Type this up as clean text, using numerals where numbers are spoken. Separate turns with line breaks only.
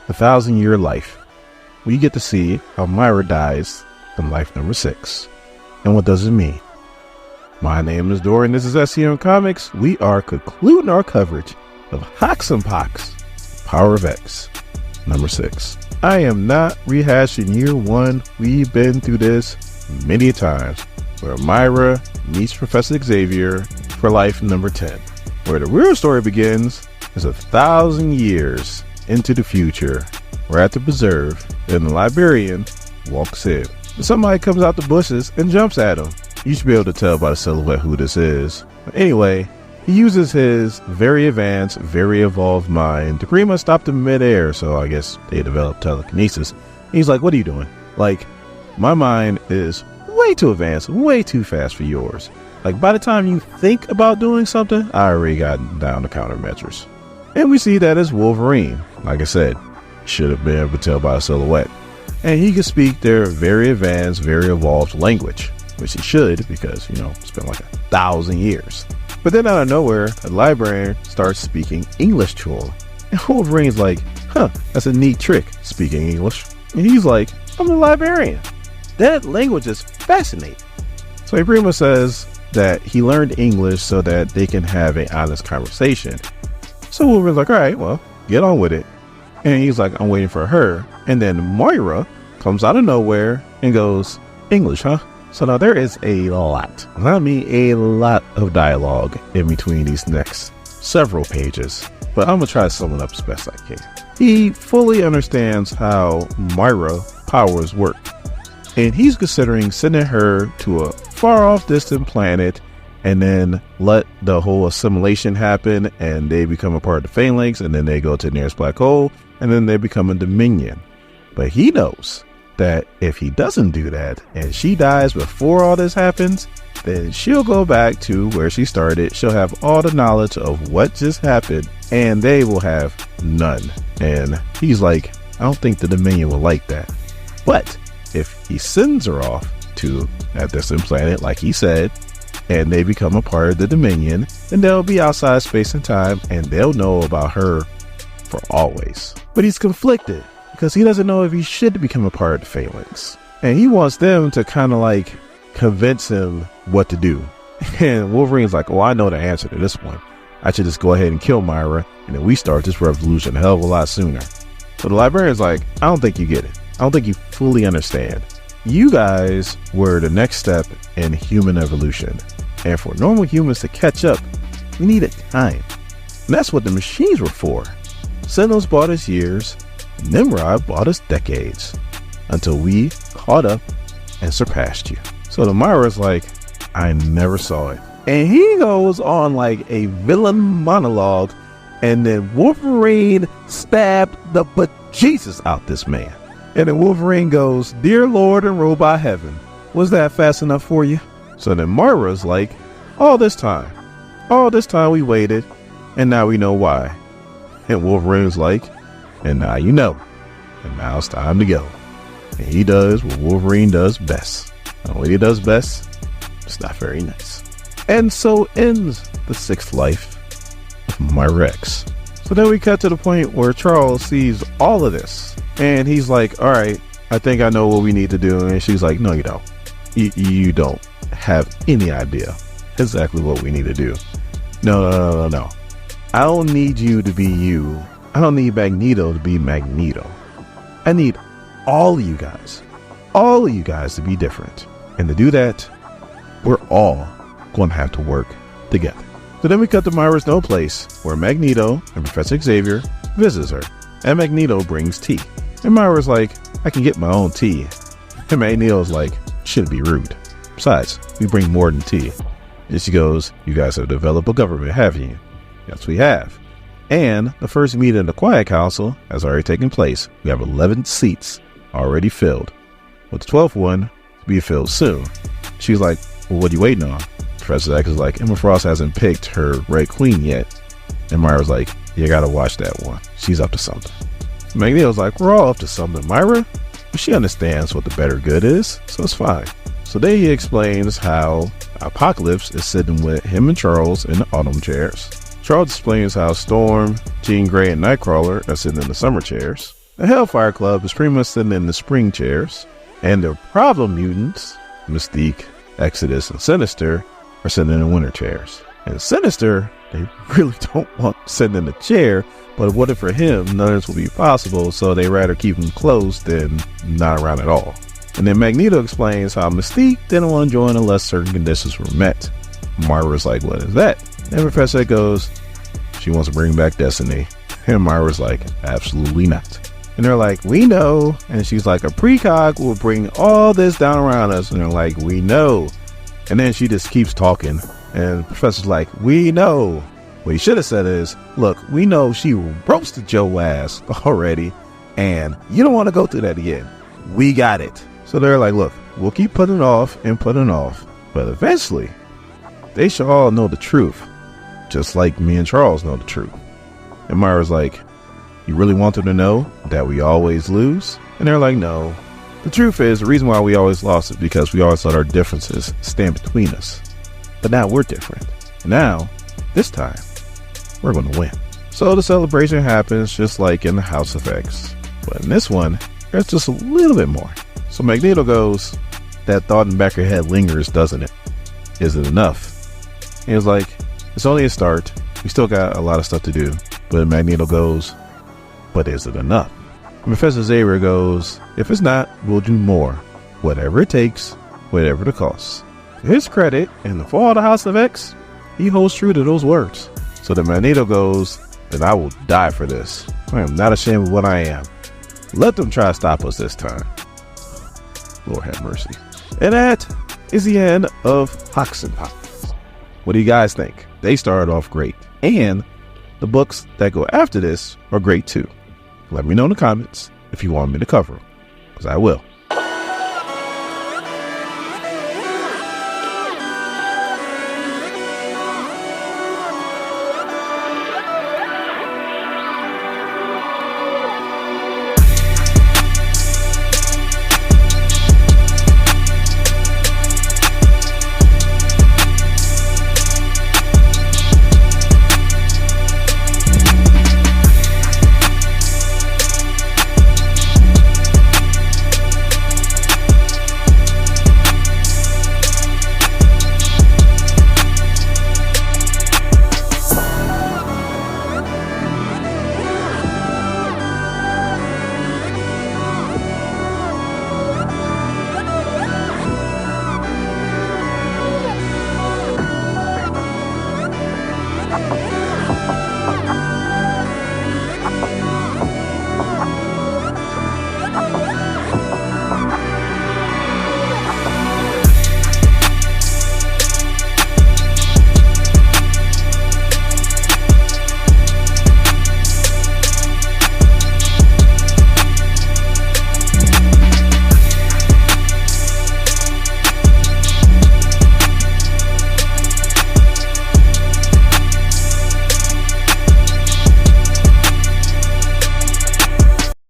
1,000-year life. We get to see how Moira dies in life number 6. And what does it mean? My name is Dorian. This is SCM Comics. We are concluding our coverage of Hox and Pox, Power of X, number 6. I am not rehashing year 1. We've been through this many times, where Moira meets Professor Xavier for life number 10. Where the real story begins is 1,000 years into the future. We're at the preserve, and the librarian walks in. Somebody comes out the bushes and jumps at him. You should be able to tell by the silhouette who this is. But anyway, he uses his very advanced, very evolved mind to pretty much stop them midair, so I guess they developed telekinesis. He's like, what are you doing? Like, my mind is way too advanced, way too fast for yours. Like, by the time you think about doing something, I already got down the countermeasures. And we see that as Wolverine. Like I said, should have been able to tell by a silhouette. And he can speak their very advanced, very evolved language, which he should, because, it's been like 1,000 years. But then out of nowhere, the librarian starts speaking English to him. And Wolverine's like, that's a neat trick, speaking English. And he's like, I'm the librarian. That language is fascinating. So he pretty much says that he learned English so that they can have an honest conversation. So Wolverine's like, all right, well, get on with it. And he's like, I'm waiting for her. And then Moira comes out of nowhere and goes, English, huh? So now there is a lot, I mean a lot of dialogue in between these next several pages. But I'm going to try to sum it up as best I can. He fully understands how Moira powers work. And he's considering sending her to a far off distant planet and then let the whole assimilation happen and they become a part of the Phalanx, and then they go to the nearest black hole and then they become a Dominion. But he knows that if he doesn't do that and she dies before all this happens, then she'll go back to where she started. She'll have all the knowledge of what just happened and they will have none. And he's like, I don't think the Dominion will like that. But if he sends her off to that distant planet, like he said, and they become a part of the Dominion, then they'll be outside space and time and they'll know about her for always. But he's conflicted because he doesn't know if he should become a part of the Phalanx. And he wants them to kind of like convince him what to do. And Wolverine's like, I know the answer to this one. I should just go ahead and kill Moira, and then we start this revolution a hell of a lot sooner. So the librarian's like, I don't think you get it. I don't think you fully understand. You guys were the next step in human evolution. And for normal humans to catch up, we needed time. And that's what the machines were for. Sentinels bought us years, Nimrod bought us decades, until we caught up and surpassed you. So the Moira's like, I never saw it. And he goes on like a villain monologue, and then Wolverine stabbed the bejesus out this man. And then Wolverine goes, Dear Lord and Robot Heaven, was that fast enough for you? So then Moira's like, all this time we waited, and now we know why. And Wolverine's like, and now you know, and now it's time to go. And he does what Wolverine does best. And what he does best, it's not very nice. And so ends the 6th life of Moira X. So then we cut to the point where Charles sees all of this, and he's like, all right, I think I know what we need to do. And she's like, no, you don't. You don't have any idea exactly what we need to do. No. I don't need you to be you. I don't need Magneto to be Magneto. I need all of you guys to be different. And to do that, we're all going to have to work together. So then we cut to Moira's no place, where Magneto and Professor Xavier visits her. And Magneto brings tea. And Moira's like, I can get my own tea. And Magneto's like, shouldn't be rude. Besides, we bring more than tea. And she goes, you guys have developed a government, haven't you? Yes, we have. And the first meeting of the Quiet Council has already taken place. We have 11 seats already filled, with the 12th one to be filled soon. She's like, well, what are you waiting on? Professor X is like, Emma Frost hasn't picked her Red Queen yet. And Moira's like, you gotta watch that one. She's up to something. Magneto's like, we're all up to something, Moira. But she understands what the better good is, so it's fine. So then he explains how Apocalypse is sitting with him and Charles in the autumn chairs. Charles explains how Storm, Jean Grey, and Nightcrawler are sitting in the summer chairs. The Hellfire Club is pretty much sitting in the spring chairs, and their problem mutants, Mystique, Exodus, and Sinister, are sitting in the winter chairs. And Sinister, they really don't want sitting in the chair, but what if for him, none of this will be possible, so they rather keep him close than not around at all. And then Magneto explains how Mystique didn't want to join unless certain conditions were met. Moira's like, what is that? And Professor X goes, she wants to bring back Destiny. And Moira's like, absolutely not. And they're like, we know. And she's like, a precog will bring all this down around us. And they're like, we know. And then she just keeps talking. And Professor's like, we know. What he should have said is, look, we know she roasted your ass already. And you don't want to go through that again. We got it. So they're like, look, we'll keep putting it off and putting it off. But eventually, they should all know the truth. Just like me and Charles know the truth. And Moira's like, you really want them to know that we always lose? And they're like, no. The truth is, the reason why we always lost is because we always let our differences stand between us. But now we're different. Now, this time, we're going to win. So the celebration happens just like in the House of X. But in this one, there's just a little bit more. So Magneto goes, that thought in the back of your head lingers, doesn't it? Is it enough? And he was like, it's only a start. We still got a lot of stuff to do. But Magneto goes, but is it enough? And Professor Xavier goes, if it's not, we'll do more. Whatever it takes, whatever the cost. To his credit, in the fall of the House of X, he holds true to those words. So then Magneto goes, then I will die for this. I am not ashamed of what I am. Let them try to stop us this time. Lord have mercy. And that is the end of Hox and Pop. What do you guys think? They started off great. And the books that go after this are great too. Let me know in the comments if you want me to cover them, because I will.